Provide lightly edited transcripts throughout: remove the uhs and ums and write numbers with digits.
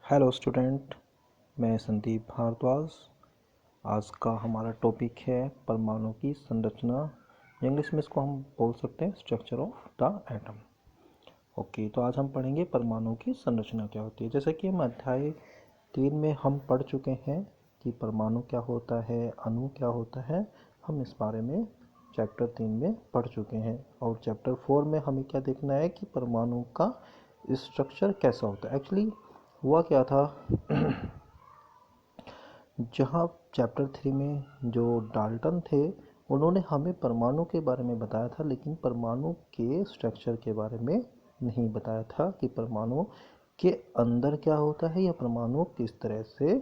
Hello student, मैं संदीप भारद्वाज। आज का हमारा टॉपिक है परमाणु की संरचना। इंग्लिश में इसको हम बोल सकते हैं structure of the atom. Okay, तो आज हम पढ़ेंगे परमाणु की संरचना क्या होती है। जैसे कि हम अध्याय 3 में हम पढ़ चुके हैं कि परमाणु क्या होता है, अणु क्या होता है। हम इस बारे में चैप्टर 3 में पढ़ चुके हैं और चैप्टर 4 में हमें क्या देखना है कि परमाणु का स्ट्रक्चर कैसा होता है। एक्चुअली हुआ क्या था जहाँ चैप्टर 3 में जो डाल्टन थे उन्होंने हमें परमाणु के बारे में बताया था, लेकिन परमाणु के स्ट्रक्चर के बारे में नहीं बताया था कि परमाणु के अंदर क्या होता है या परमाणु किस तरह से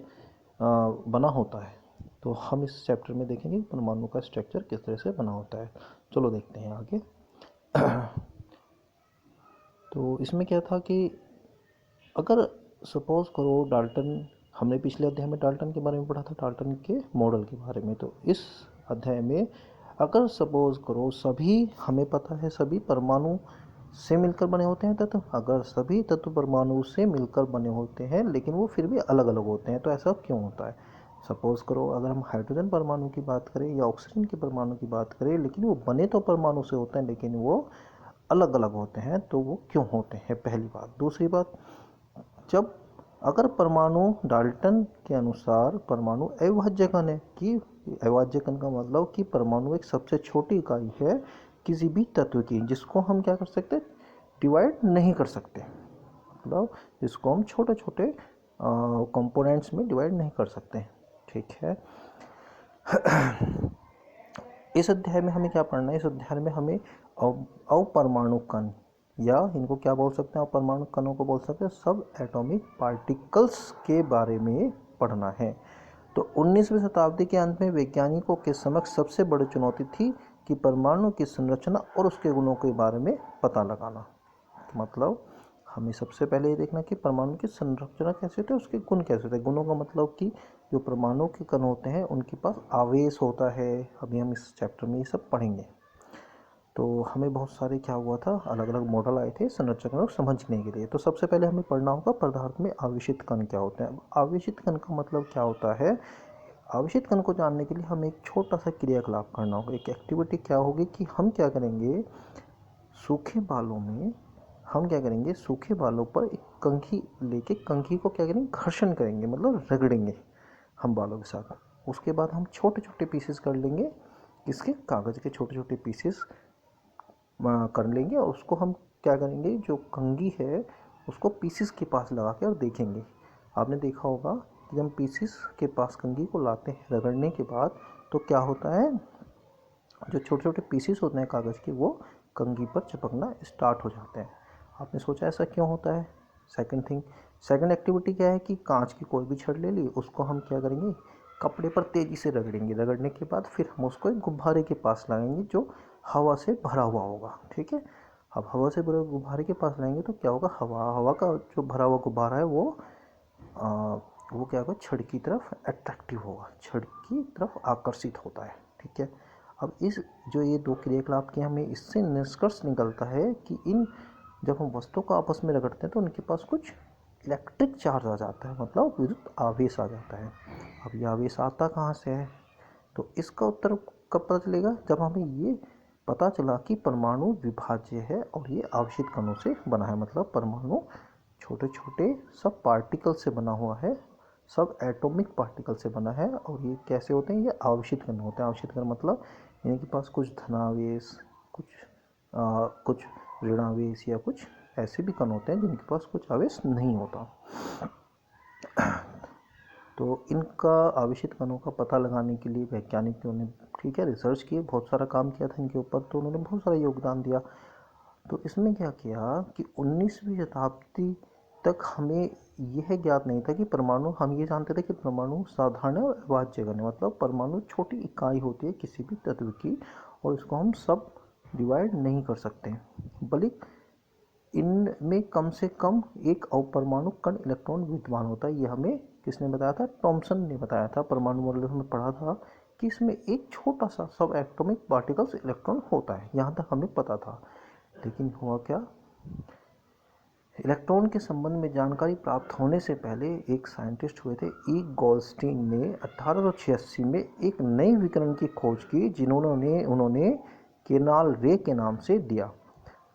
बना होता है। तो हम इस चैप्टर में देखेंगे कि परमाणु का स्ट्रक्चर किस तरह से बना होता है। चलो देखते हैं आगे। तो इसमें क्या था कि अगर सपोज करो डाल्टन, हमने पिछले अध्याय में डाल्टन के बारे में पढ़ा था, डाल्टन के मॉडल के बारे में। तो इस अध्याय में अगर सपोज करो सभी, हमें पता है सभी परमाणु से मिलकर बने होते हैं तत्व। अगर सभी तत्व परमाणु से मिलकर बने होते हैं लेकिन वो फिर भी अलग अलग होते हैं, तो ऐसा क्यों होता है। सपोज करो अगर हम हाइड्रोजन परमाणु की बात करें या ऑक्सीजन के परमाणु की बात करें, लेकिन वो बने तो परमाणु से होते हैं लेकिन वो अलग अलग होते हैं, तो वो क्यों होते हैं, पहली बात। दूसरी बात, जब अगर परमाणु डाल्टन के अनुसार परमाणु अविभाज्य कण है, कि अविभाज्य कण का मतलब कि परमाणु एक सबसे छोटी इकाई है किसी भी तत्व की, जिसको हम क्या कर सकते, डिवाइड नहीं कर सकते। मतलब जिसको हम छोटे छोटे कंपोनेंट्स में डिवाइड नहीं कर सकते। ठीक है। इस अध्याय में हमें क्या पढ़ना है, इस अध्याय में हमें अपरमाणु कण, या इनको क्या बोल सकते हैं, अपरमाणु कणों को बोल सकते हैं सब एटॉमिक पार्टिकल्स के बारे में पढ़ना है। तो 19वीं शताब्दी के अंत में वैज्ञानिकों के समक्ष सबसे बड़ी चुनौती थी कि परमाणु की संरचना और उसके गुणों के बारे में पता लगाना। मतलब हमें सबसे पहले ये देखना कि परमाणु की संरचना कैसे होती है, उसके गुण कैसे होते हैं। गुणों का मतलब कि जो परमाणु के कण होते हैं उनके पास आवेश होता है। अभी हम इस चैप्टर में ये सब पढ़ेंगे। तो हमें बहुत सारे क्या हुआ था, अलग अलग मॉडल आए थे संरचना को समझने के लिए। तो सबसे पहले हमें पढ़ना होगा पदार्थ में आवेशित कण क्या होते हैं। अब आवेशित कण का मतलब क्या होता है, आवेशित कण को जानने के लिए हमें एक छोटा सा क्रियाकलाप करना होगा। एक एक्टिविटी क्या होगी कि हम क्या करेंगे, सूखे बालों में हम क्या करेंगे, सूखे बालों पर एक कंघी लेके कंघी को क्या करेंगे, घर्षण करेंगे, मतलब रगड़ेंगे हम बालों के साथ। उसके बाद हम छोटे छोटे पीसेस कर लेंगे, इसके कागज़ के छोटे छोटे पीसेस कर लेंगे, और उसको हम क्या करेंगे, जो कंघी है उसको पीसेस के पास लगा के और देखेंगे। आपने देखा होगा कि जब पीसेस के पास कंघी को लाते हैं रगड़ने के बाद, तो क्या होता है, जो छोटे छोटे पीसेस होते हैं कागज़ के वो कंघी पर चिपकना स्टार्ट हो जाते हैं। आपने सोचा ऐसा क्यों होता है। सेकंड एक्टिविटी क्या है कि कांच की कोई भी छड़ ले ली, उसको हम क्या करेंगे, कपड़े पर तेज़ी से रगड़ेंगे। रगड़ने के बाद फिर हम उसको एक गुब्बारे के पास लगाएंगे जो हवा से भरा हुआ होगा। ठीक है। अब हवा से भरे गुब्बारे के पास लाएंगे तो क्या होगा, हवा का जो भरा हुआ गुब्बारा है वो क्या होगा, छड़ की तरफ अट्रैक्टिव होगा, छड़ की तरफ आकर्षित होता है। ठीक है। अब इस जो ये दो क्रियाकलाप के हमें इससे निष्कर्ष निकलता है कि इन जब हम वस्तुओं को आपस में रगड़ते हैं तो उनके पास कुछ इलेक्ट्रिक चार्ज आ जाता है, मतलब विद्युत आवेश आ जाता है। अब ये आवेश आता कहाँ से है, तो इसका उत्तर कब पता चलेगा, जब हमें ये पता चला कि परमाणु विभाज्य है और ये आवेशित कणों से बना है। मतलब परमाणु छोटे छोटे सब पार्टिकल से बना हुआ है, सब एटॉमिक पार्टिकल से बना है। और ये कैसे होते हैं, ये आवेशित कण होते हैं। आवेशित कण मतलब इनके पास कुछ धनावेश, कुछ ऋणावेश, या कुछ ऐसे भी कण होते हैं जिनके पास कुछ आवेश नहीं होता। तो इनका आवेशित कणों का पता लगाने के लिए वैज्ञानिकों ने ठीक है रिसर्च किए, बहुत सारा काम किया था इनके ऊपर, तो उन्होंने बहुत सारा योगदान दिया। तो इसमें क्या किया कि 19वीं शताब्दी तक हमें यह ज्ञात नहीं था कि परमाणु, हम ये जानते थे कि परमाणु साधारण और अविभाज्य कण है, मतलब परमाणु छोटी इकाई होती है किसी भी तत्व की और इसको हम सब डिवाइड नहीं कर सकते, बल्कि इनमें कम से कम एक अपरमाणु कण इलेक्ट्रॉन विद्यमान होता है। ये हमें किसने बताया था, थॉमसन ने बताया था। परमाणु मॉडल में पढ़ा था कि इसमें एक छोटा सा सब एटॉमिक पार्टिकल्स इलेक्ट्रॉन होता है, यहाँ तक हमें पता था। लेकिन हुआ क्या, इलेक्ट्रॉन के संबंध में जानकारी प्राप्त होने से पहले एक साइंटिस्ट हुए थे ई गोल्डस्टीन ने 1886 में एक नई विकिरण की खोज की जिन्होंने उन्होंने केनाल रे के नाम से दिया।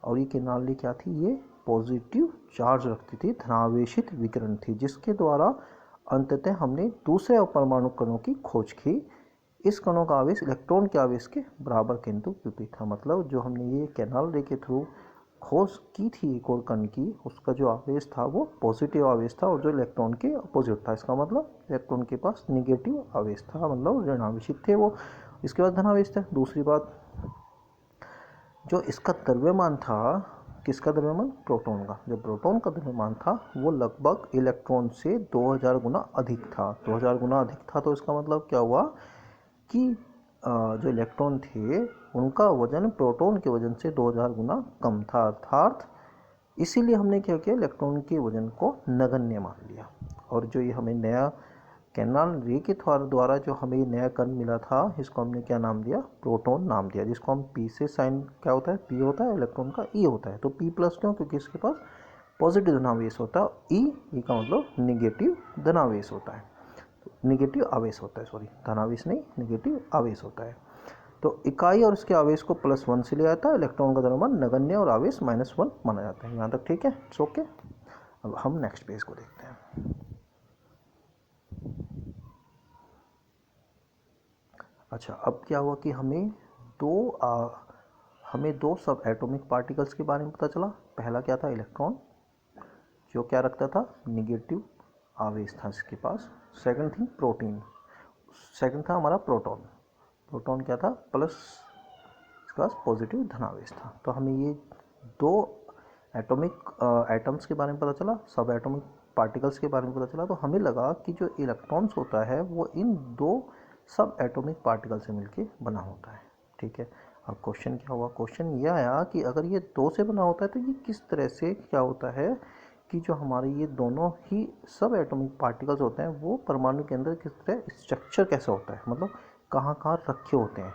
और ये केनाल रे क्या थी? ये पॉजिटिव चार्ज रखती थी, धनावेशित विकिरण थी, जिसके द्वारा अंततः हमने दूसरे अपरमाणु कणों की खोज की। इस कणों का आवेश इलेक्ट्रॉन के आवेश के बराबर किंतु विपरीत था। मतलब जो हमने ये केनाल रे के थ्रू खोज की थी एक और कण की, उसका जो आवेश था वो पॉजिटिव आवेश था और जो इलेक्ट्रॉन के अपोजिट था। इसका मतलब इलेक्ट्रॉन के पास निगेटिव आवेश था, मतलब ऋणावेशित थे वो। इसके बाद धनावेश था। दूसरी बात, जो इसका द्रव्यमान था, किसका द्रव्यमान? प्रोटॉन का। जो प्रोटॉन का द्रव्यमान था वो लगभग इलेक्ट्रॉन से 2000 गुना अधिक था। 2000 गुना अधिक था तो इसका मतलब क्या हुआ कि जो इलेक्ट्रॉन थे उनका वजन प्रोटॉन के वजन से 2000 गुना कम था। अर्थात इसीलिए हमने क्या किया, इलेक्ट्रॉन के वजन को नगण्य मान लिया। और जो ये हमें नया केनाल रे के द्वारा जो हमें नया कण मिला था, इसको हमने क्या नाम दिया? प्रोटॉन नाम दिया, जिसको हम पी से साइन क्या होता है? पी होता है, इलेक्ट्रॉन का ई होता है। तो पी प्लस क्यों? क्योंकि इसके पास पॉजिटिव धनावेश होता है। ई का मतलब निगेटिव धनावेश होता है, निगेटिव आवेश होता है, सॉरी धनावेश नहीं, निगेटिव आवेश होता है। तो इकाई और इसके आवेश को +1 से लिया जाता है। इलेक्ट्रॉन का द्रव्यमान नगण्य और आवेश -1 माना जाता है। यहाँ तक ठीक है? It's okay. अब हम नेक्स्ट पेज को देखते हैं। अच्छा, अब क्या हुआ कि हमें दो सब एटॉमिक पार्टिकल्स के बारे में पता चला। पहला क्या था? इलेक्ट्रॉन, जो क्या रखता था? निगेटिव आवेश था इसके पास। सेकंड थिंग प्रोटीन, सेकंड था हमारा प्रोटॉन। प्रोटॉन क्या था? प्लस, इसके पास पॉजिटिव धनावेश था। तो हमें ये दो एटॉमिक एटम्स के बारे में पता चला, सब एटॉमिक पार्टिकल्स के बारे में पता चला। तो हमें लगा कि जो इलेक्ट्रॉन्स होता है वो इन दो सब एटॉमिक पार्टिकल से मिलके बना होता है। ठीक है। अब क्वेश्चन क्या हुआ? क्वेश्चन ये आया कि अगर ये दो से बना होता है तो ये किस तरह से क्या होता है कि जो हमारे ये दोनों ही सब एटॉमिक पार्टिकल्स होते हैं वो परमाणु के अंदर किस तरह स्ट्रक्चर कैसा होता है, मतलब कहाँ कहाँ रखे होते हैं।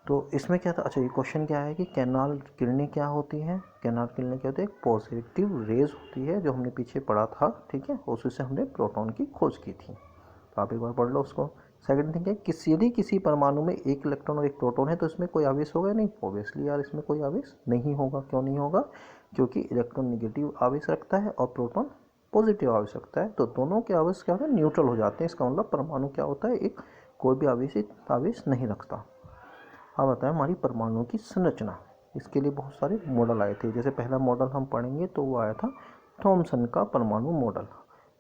तो इसमें क्या था? अच्छा, ये क्वेश्चन क्या है कि कैनाल किरणें क्या होती हैं? कैनाल किरणें क्या होती है? एक पॉजिटिव रेज होती है, जो हमने पीछे पढ़ा था। ठीक है, उसी से हमने प्रोटॉन की खोज की थी। तो आप एक बार पढ़ लो उसको। सेकंड थिंग है, यदि किसी परमाणु में एक इलेक्ट्रॉन और एक प्रोटॉन है तो इसमें कोई आवेश होगा? नहीं, ऑब्वियसली यार इसमें कोई आवेश नहीं होगा। क्यों नहीं होगा? क्योंकि इलेक्ट्रॉन निगेटिव आवेश रखता है और प्रोटॉन पॉजिटिव आवेश रखता है। तो दोनों के आवेश क्या होता है? न्यूट्रल हो जाते हैं। इसका मतलब परमाणु क्या होता है? एक कोई भी आवेश नहीं रखता। अब आता है हमारी परमाणु की संरचना। इसके लिए बहुत सारे मॉडल आए थे। जैसे पहला मॉडल हम पढ़ेंगे तो वो आया था थॉमसन का परमाणु मॉडल।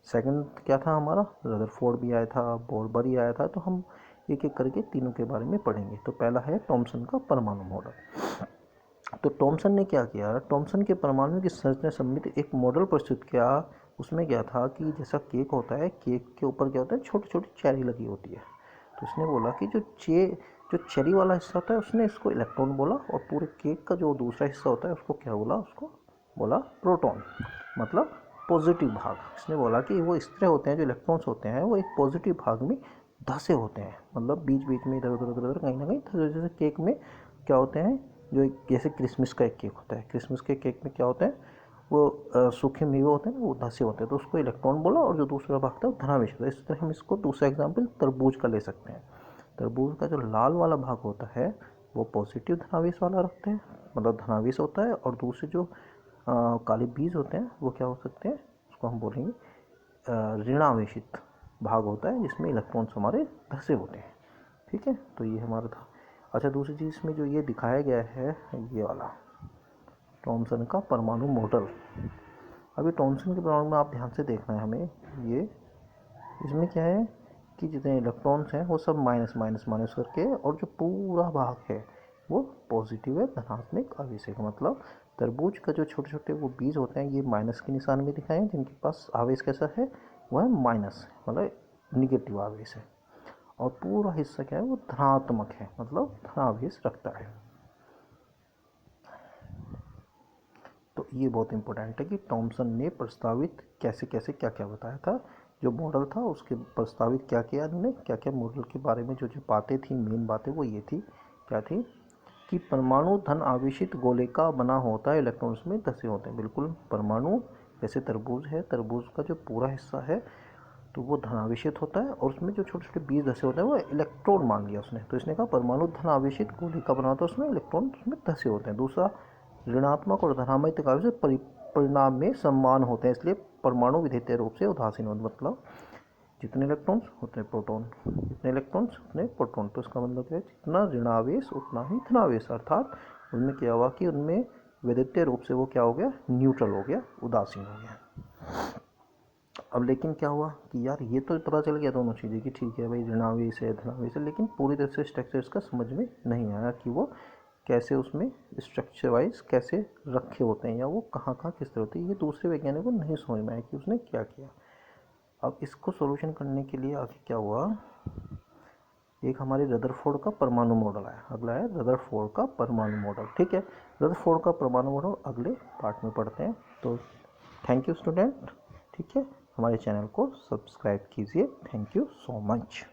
सेकंड क्या था हमारा? रदरफोर्ड भी आया था, बोर भी आया था। तो हम एक एक करके तीनों के बारे में पढ़ेंगे। तो पहला है थॉमसन का परमाणु मॉडल। तो थॉमसन ने क्या किया? थॉमसन के परमाणु की संरचना संबंधित एक मॉडल प्रस्तुत किया। उसमें क्या था कि जैसा केक होता है, केक के ऊपर क्या होता है? छोटी छोटी चेरी लगी होती है। तो उसने बोला कि जो चेरी वाला हिस्सा होता है उसने इसको इलेक्ट्रॉन बोला, और पूरे केक का जो दूसरा हिस्सा होता है उसको क्या बोला? उसको बोला प्रोटॉन, मतलब पॉजिटिव भाग। इसने बोला कि वो इस तरह होते हैं, जो इलेक्ट्रॉन्स होते हैं वो एक पॉजिटिव भाग में धसे होते हैं, मतलब बीच बीच में इधर उधर उधर उधर कहीं ना कहीं। जैसे केक में क्या होते हैं, जो एक जैसे क्रिसमस का एक केक होता है, क्रिसमस के केक में क्या होता है? वो सूखे मेवे होते हैं ना, वो धसे होते हैं, तो उसको इलेक्ट्रॉन बोला। और जो दूसरा भाग था वो धनावेश होता है। इस तरह हम इसको दूसरा एग्जाम्पल तरबूज का ले सकते हैं। तरबूज का जो लाल वाला भाग होता है वो पॉजिटिव धनावेश वाला रखते हैं, मतलब धनावेश होता है। और दूसरे जो काले बीज होते हैं वो क्या हो सकते हैं? उसको हम बोलेंगे ऋणावेशित भाग होता है, जिसमें इलेक्ट्रॉन्स हमारे धसे होते हैं। ठीक है, तो ये हमारा था। अच्छा, दूसरी चीज़ में जो ये दिखाया गया है, ये वाला थॉमसन का परमाणु मॉडल। अभी थॉमसन के परमाणु में आप ध्यान से देखना है हमें, ये इसमें क्या है कि जितने इलेक्ट्रॉन्स हैं वो सब माइनस माइनस माइनस करके, और जो पूरा भाग है वो पॉजिटिव है, धनात्मक आवेश है। मतलब तरबूज का जो छोटे छोटे वो बीज होते हैं, ये माइनस के निशान में दिखाए हैं, जिनके पास आवेश कैसा है? वह है माइनस, मतलब निगेटिव आवेश है। और पूरा हिस्सा क्या है? वो धनात्मक है, मतलब धनावेश रखता है। तो ये बहुत इंपॉर्टेंट है कि थॉमसन ने प्रस्तावित कैसे कैसे क्या क्या बताया था। जो मॉडल था उसके प्रस्तावित क्या किया उन्होंने, क्या क्या मॉडल के बारे में जो जो बातें थी, मेन बातें वो ये थी, क्या थी कि परमाणु धन आवेशित गोले का बना होता है, इलेक्ट्रॉन उसमें धसे होते हैं। बिल्कुल, परमाणु जैसे तरबूज है, तरबूज का जो पूरा हिस्सा है तो वो धनावेशित होता है और उसमें जो छोटे छोटे बीज धसे होते हैं वो इलेक्ट्रॉन मान लिया उसने, तो इसने कहा परमाणु धन आवेशित गोले का बना होता है, उसमें इलेक्ट्रॉन उसमें धसे होते हैं। दूसरा, ऋणात्मक और धनात्मक आवेश परिणाम में समान होते हैं, इसलिए परमाणु विधेयता रूप से उदासीन होते, मतलब जितने इलेक्ट्रॉन्स उतने प्रोटॉन, जितने इलेक्ट्रॉन्स उतने प्रोटॉन। तो इसका मतलब है जितना ऋणावेश उतना ही धनावेश, अर्थात उनमें क्या हुआ कि उनमें विद्युतीय रूप से वो क्या हो गया, न्यूट्रल हो गया, उदासीन हो गया। अब लेकिन क्या हुआ कि यार ये तो पता चल गया दोनों चीज़ें कि ठीक है भाई ऋणावेश है धनावेश है, लेकिन पूरी तरह से स्ट्रक्चर इसका समझ में नहीं आया कि वो कैसे उसमें स्ट्रक्चर वाइज कैसे रखे होते हैं या वो कहाँ कहाँ किस तरह होते हैं। ये दूसरे वैज्ञानिक को नहीं समझ में आया कि उसने क्या किया। अब इसको सॉल्यूशन करने के लिए आगे क्या हुआ, एक हमारे रदरफोर्ड का परमाणु मॉडल आया, अगला है रदरफोर्ड का परमाणु मॉडल। ठीक है, रदरफोर्ड का परमाणु मॉडल अगले पार्ट में पढ़ते हैं। तो थैंक यू स्टूडेंट, ठीक है, हमारे चैनल को सब्सक्राइब कीजिए। Thank you so much.